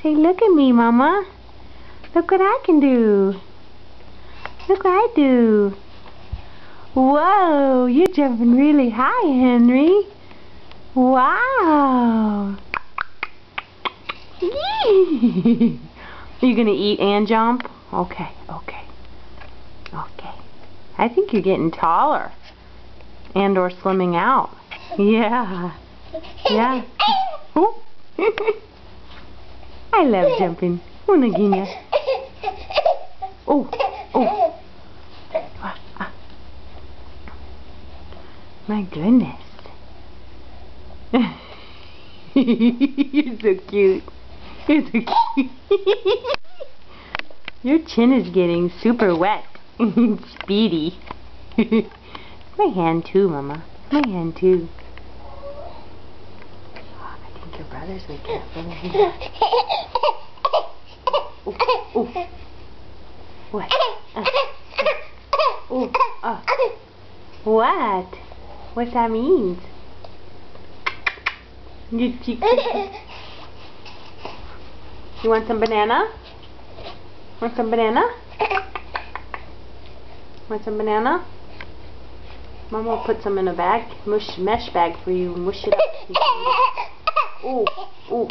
Say, look at me, Mama. Look what I can do. Look what I do. Whoa, you're jumping really high, Henry. Wow. Are you going to eat and jump? Okay, okay. Okay. I think you're getting taller. And or slimming out. Yeah. Yeah. Oh. I love jumping. Una guinea. Oh. Oh. My goodness. You're so cute. You're so cute. Your chin is getting super wet. Speedy. My hand too, Mama. My hand too. Oh, I think your brothers would get it. Oh. What? What? What that means? You want some banana? Want some banana? Want some banana? Mama will put some in a bag, mesh bag for you, and mush it up. Oh.